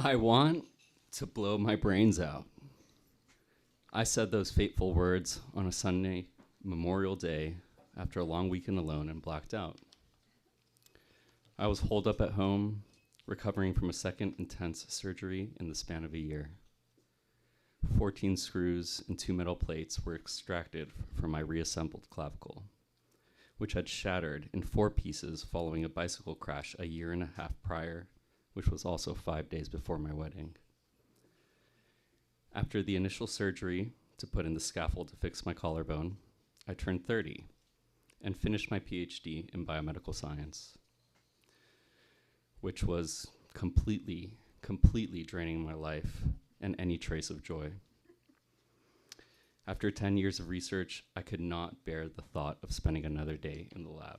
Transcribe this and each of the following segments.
I want to blow my brains out. I said those fateful words on a Sunday, Memorial Day, after a long weekend alone and blacked out. I was holed up at home, recovering from a second intense surgery in the span of a year. 14 screws and 2 metal plates were extracted from my reassembled clavicle, which had shattered in 4 pieces following a bicycle crash a year and a half prior, which was also 5 days before my wedding. After the initial surgery to put in the scaffold to fix my collarbone, I turned 30 and finished my PhD in biomedical science, which was completely draining my life and any trace of joy. After 10 years of research, I could not bear the thought of spending another day in the lab.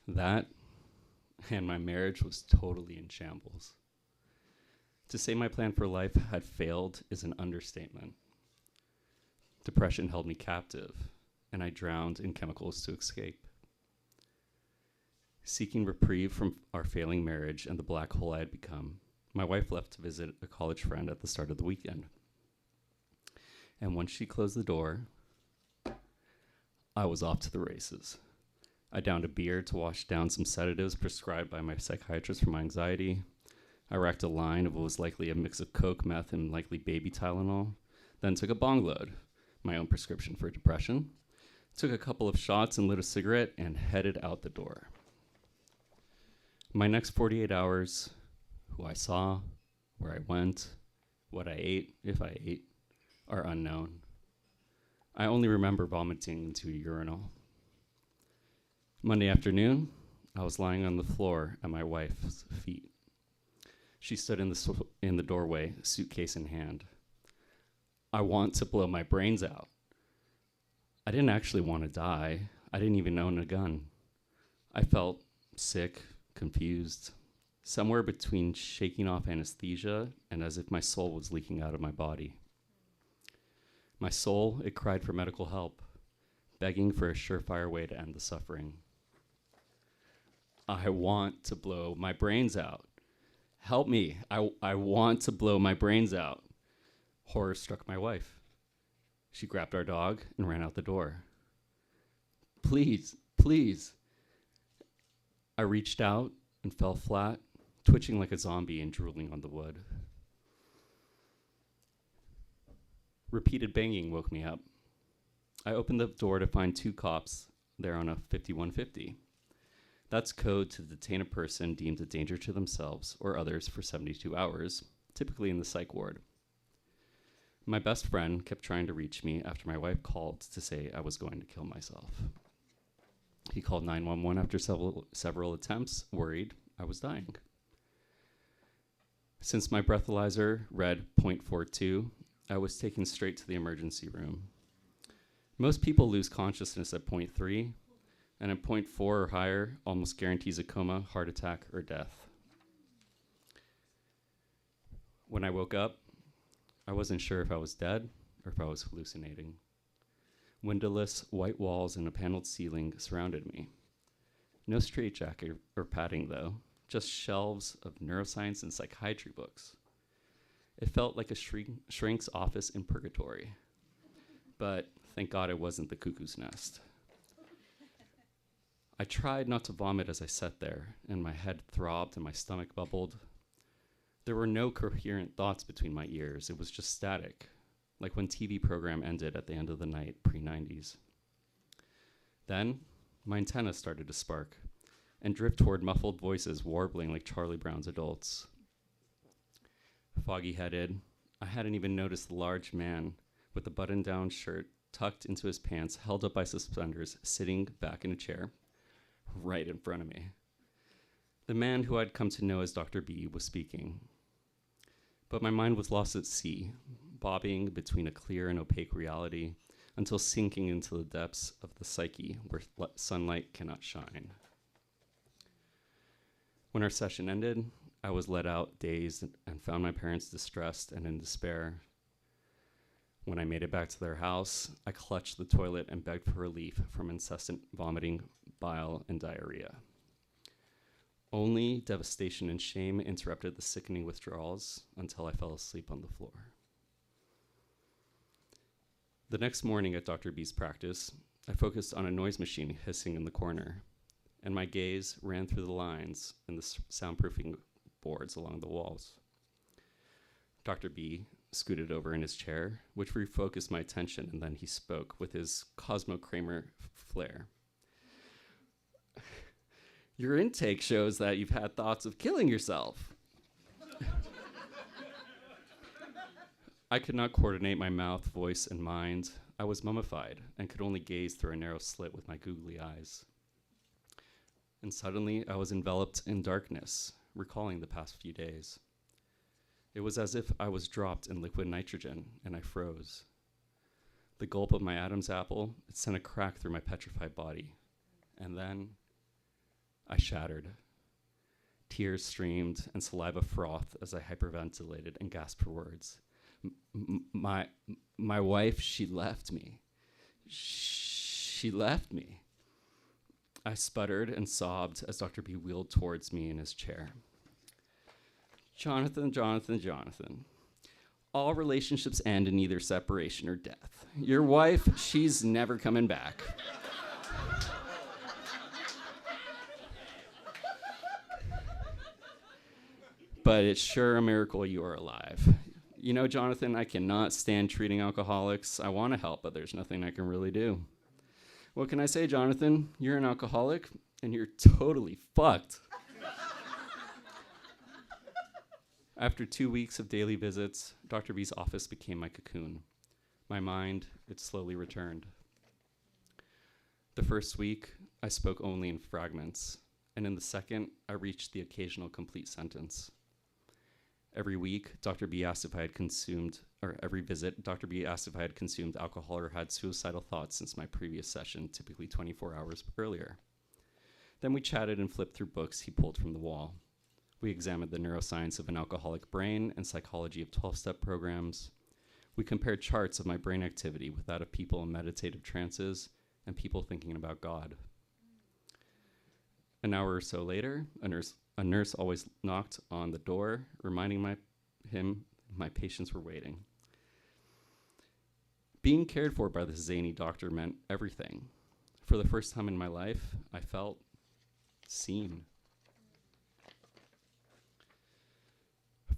That and my marriage was totally in shambles. To say my plan for life had failed is an understatement. Depression held me captive, and I drowned in chemicals to escape. Seeking reprieve from our failing marriage and the black hole I had become, my wife left to visit a college friend at the start of the weekend. And once she closed the door, I was off to the races. I downed a beer to wash down some sedatives prescribed by my psychiatrist for my anxiety. I racked a line of what was likely a mix of coke, meth, and likely baby Tylenol. Then took a bong load, my own prescription for depression. Took a couple of shots and lit a cigarette and headed out the door. My next 48 hours, who I saw, where I went, what I ate, if I ate, are unknown. I only remember vomiting into a urinal. Monday afternoon, I was lying on the floor at my wife's feet. She stood in the doorway, suitcase in hand. I want to blow my brains out. I didn't actually want to die. I didn't even own a gun. I felt sick, confused, somewhere between shaking off anesthesia and as if my soul was leaking out of my body. My soul, it cried for medical help, begging for a surefire way to end the suffering. I want to blow my brains out. Help me. I want to blow my brains out. Horror struck my wife. She grabbed our dog and ran out the door. Please, please. I reached out and fell flat, twitching like a zombie and drooling on the wood. Repeated banging woke me up. I opened the door to find 2 cops there on a 5150. That's code to detain a person deemed a danger to themselves or others for 72 hours, typically in the psych ward. My best friend kept trying to reach me after my wife called to say I was going to kill myself. He called 911 after several attempts, worried I was dying. Since my breathalyzer read .42, I was taken straight to the emergency room. Most people lose consciousness at .3, and at .4 or higher almost guarantees a coma, heart attack, or death. When I woke up, I wasn't sure if I was dead or if I was hallucinating. Windowless, white walls and a paneled ceiling surrounded me. No straitjacket or padding, though, just shelves of neuroscience and psychiatry books. It felt like a shrink's office in purgatory. But thank God it wasn't the cuckoo's nest. I tried not to vomit as I sat there, and my head throbbed and my stomach bubbled. There were no coherent thoughts between my ears. It was just static, like when TV program ended at the end of the night, pre-90s. Then, my antennas started to spark and drift toward muffled voices warbling like Charlie Brown's adults. Foggy-headed, I hadn't even noticed the large man with the button-down shirt tucked into his pants, held up by suspenders, sitting back in a chair right in front of me. The man who I'd come to know as Dr. B was speaking. But my mind was lost at sea, bobbing between a clear and opaque reality until sinking into the depths of the psyche where sunlight cannot shine. When our session ended, I was let out, dazed, and found my parents distressed and in despair. When I made it back to their house, I clutched the toilet and begged for relief from incessant vomiting, bile, and diarrhea. Only devastation and shame interrupted the sickening withdrawals until I fell asleep on the floor. The next morning at Dr. B's practice, I focused on a noise machine hissing in the corner, and my gaze ran through the lines in the soundproofing boards along the walls. Dr. B scooted over in his chair, which refocused my attention, and then he spoke with his Cosmo Kramer flair. Your intake shows that you've had thoughts of killing yourself. I could not coordinate my mouth, voice, and mind. I was mummified and could only gaze through a narrow slit with my googly eyes. And suddenly, I was enveloped in darkness, recalling the past few days. It was as if I was dropped in liquid nitrogen, and I froze. The gulp of my Adam's apple, it sent a crack through my petrified body. And then I shattered. Tears streamed and saliva frothed as I hyperventilated and gasped for words. My wife, she left me. She left me. I sputtered and sobbed as Dr. B wheeled towards me in his chair. Jonathan. All relationships end in either separation or death. Your wife, she's never coming back. But it's sure a miracle you are alive. You know, Jonathan, I cannot stand treating alcoholics. I want to help, but there's nothing I can really do. What can I say, Jonathan? You're an alcoholic, and you're totally fucked. After 2 weeks of daily visits, Dr. B's office became my cocoon. My mind, it slowly returned. The first week, I spoke only in fragments, and in the second, I reached the occasional complete sentence. Every week, Dr. B asked if I had consumed, or every visit, Dr. B asked if I had consumed alcohol or had suicidal thoughts since my previous session, typically 24 hours earlier. Then we chatted and flipped through books he pulled from the wall. We examined the neuroscience of an alcoholic brain and psychology of 12-step programs. We compared charts of my brain activity with that of people in meditative trances and people thinking about God. An hour or so later, a nurse always knocked on the door, reminding him my patients were waiting. Being cared for by this zany doctor meant everything. For the first time in my life, I felt seen.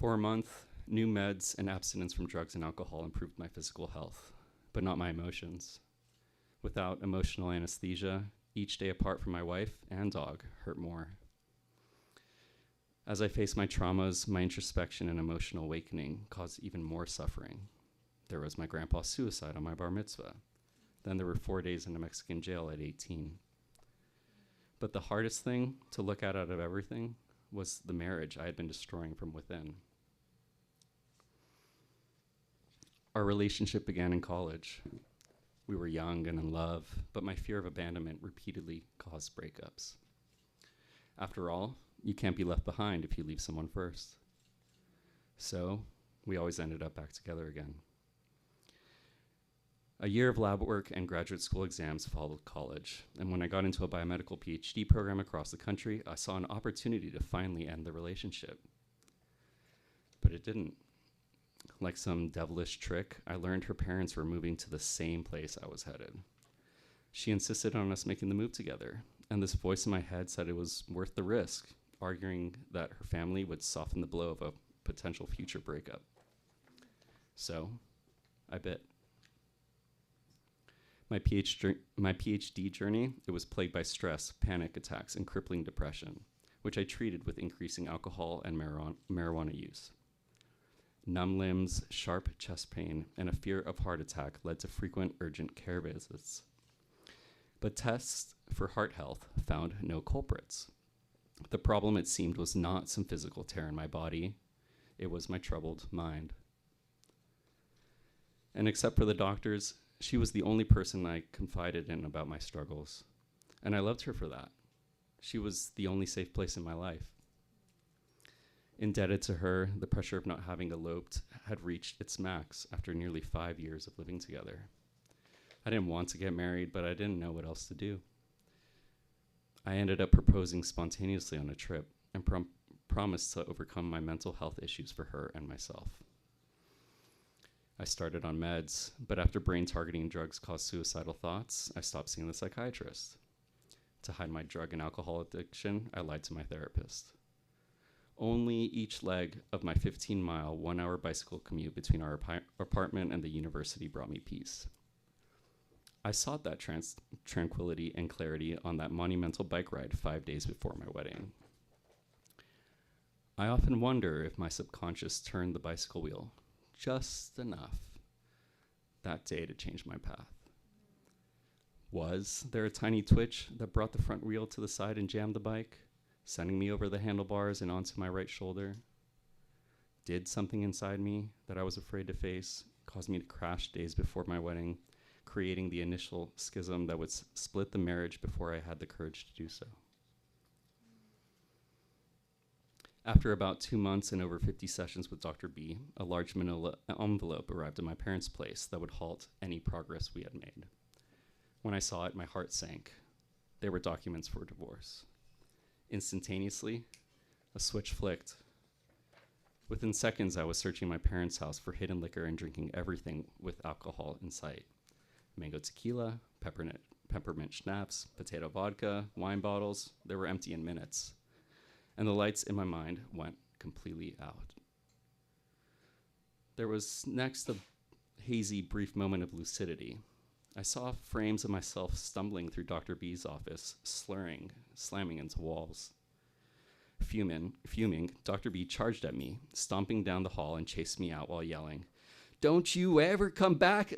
For a month, new meds and abstinence from drugs and alcohol improved my physical health, but not my emotions. Without emotional anesthesia, each day apart from my wife and dog hurt more. As I faced my traumas, my introspection and emotional awakening caused even more suffering. There was my grandpa's suicide on my bar mitzvah. Then there were 4 days in a Mexican jail at 18. But the hardest thing to look at out of everything was the marriage I had been destroying from within. Our relationship began in college. We were young and in love, but my fear of abandonment repeatedly caused breakups. After all, you can't be left behind if you leave someone first. So, we always ended up back together again. A year of lab work and graduate school exams followed college, and when I got into a biomedical PhD program across the country, I saw an opportunity to finally end the relationship. But it didn't. Like some devilish trick, I learned her parents were moving to the same place I was headed. She insisted on us making the move together, and this voice in my head said it was worth the risk, arguing that her family would soften the blow of a potential future breakup. So, I bit. My PhD journey, it was plagued by stress, panic attacks, and crippling depression, which I treated with increasing alcohol and marijuana use. Numb limbs, sharp chest pain, and a fear of heart attack led to frequent urgent care visits. But tests for heart health found no culprits. The problem, it seemed, was not some physical tear in my body. It was my troubled mind. And except for the doctors, she was the only person I confided in about my struggles. And I loved her for that. She was the only safe place in my life. Indebted to her, the pressure of not having eloped had reached its max after nearly 5 years of living together. I didn't want to get married, but I didn't know what else to do. I ended up proposing spontaneously on a trip, and promised to overcome my mental health issues for her and myself. I started on meds, but after brain-targeting drugs caused suicidal thoughts, I stopped seeing the psychiatrist. To hide my drug and alcohol addiction, I lied to my therapist. Only each leg of my 15-mile, 1-hour bicycle commute between our apartment and the university brought me peace. I sought that tranquility and clarity on that monumental bike ride 5 days before my wedding. I often wonder if my subconscious turned the bicycle wheel just enough that day to change my path. Was there a tiny twitch that brought the front wheel to the side and jammed the bike, sending me over the handlebars and onto my right shoulder? Did something inside me that I was afraid to face cause me to crash days before my wedding, creating the initial schism that would split the marriage before I had the courage to do so? After about 2 months and over 50 sessions with Dr. B, a large manila envelope arrived at my parents' place that would halt any progress we had made. When I saw it, my heart sank. They were documents for divorce. Instantaneously, a switch flicked. Within seconds, I was searching my parents' house for hidden liquor and drinking everything with alcohol in sight. Mango tequila, peppermint schnapps, potato vodka, wine bottles, they were empty in minutes. And the lights in my mind went completely out. There was next a hazy, brief moment of lucidity. I saw frames of myself stumbling through Dr. B's office, slurring, slamming into walls. Fuming, Dr. B charged at me, stomping down the hall and chased me out while yelling, "Don't you ever come back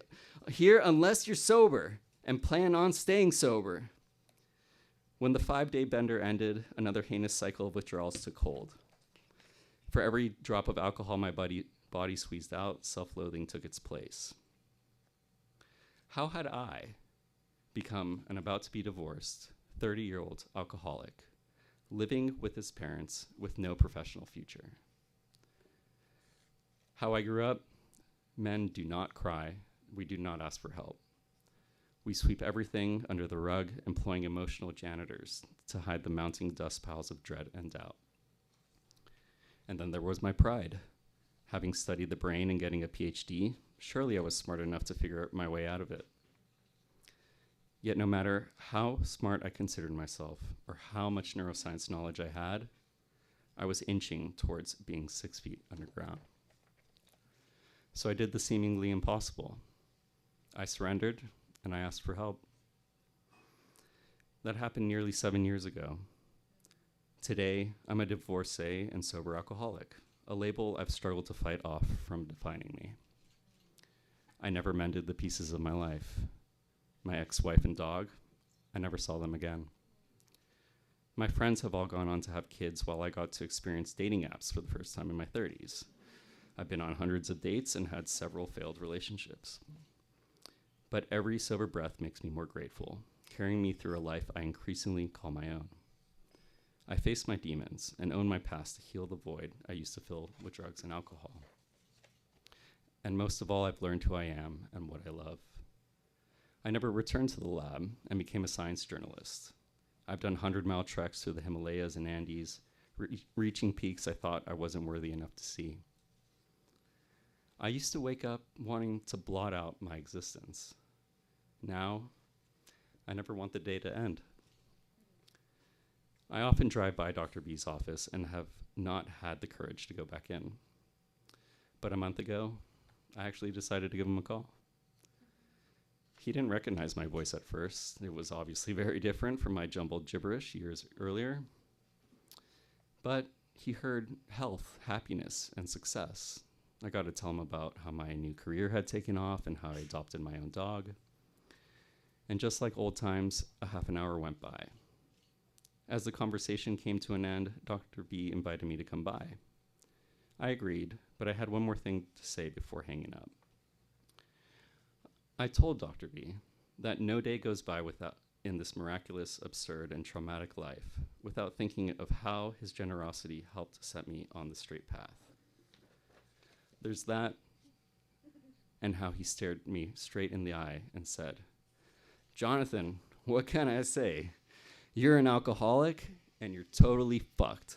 here unless you're sober, and plan on staying sober." When the 5-day bender ended, another heinous cycle of withdrawals took hold. For every drop of alcohol my body squeezed out, self-loathing took its place. How had I become an about-to-be-divorced 30-year-old alcoholic, living with his parents with no professional future? How I grew up: men do not cry, we do not ask for help. We sweep everything under the rug, employing emotional janitors to hide the mounting dust piles of dread and doubt. And then there was my pride. Having studied the brain and getting a PhD, surely I was smart enough to figure my way out of it. Yet no matter how smart I considered myself or how much neuroscience knowledge I had, I was inching towards being 6 feet underground. So I did the seemingly impossible. I surrendered, and I asked for help. That happened nearly 7 years ago. Today, I'm a divorcee and sober alcoholic, a label I've struggled to fight off from defining me. I never mended the pieces of my life. My ex-wife and dog, I never saw them again. My friends have all gone on to have kids while I got to experience dating apps for the first time in my 30s. I've been on hundreds of dates and had several failed relationships. But every sober breath makes me more grateful, carrying me through a life I increasingly call my own. I face my demons and own my past to heal the void I used to fill with drugs and alcohol. And most of all, I've learned who I am and what I love. I never returned to the lab and became a science journalist. I've done 100-mile treks through the Himalayas and Andes, reaching peaks I thought I wasn't worthy enough to see. I used to wake up wanting to blot out my existence. Now, I never want the day to end. I often drive by Dr. B's office and have not had the courage to go back in. But a month ago, I actually decided to give him a call. He didn't recognize my voice at first. It was obviously very different from my jumbled gibberish years earlier. But he heard health, happiness, and success. I got to tell him about how my new career had taken off and how I adopted my own dog. And just like old times, a half an hour went by. As the conversation came to an end, Dr. B invited me to come by. I agreed, but I had one more thing to say before hanging up. I told Dr. B that no day goes by without, in this miraculous, absurd, and traumatic life, without thinking of how his generosity helped set me on the straight path. There's that, and how he stared me straight in the eye and said, "Jonathan, what can I say? You're an alcoholic, and you're totally fucked."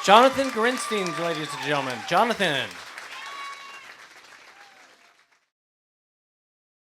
Jonathan Grinstein, ladies and gentlemen. Jonathan.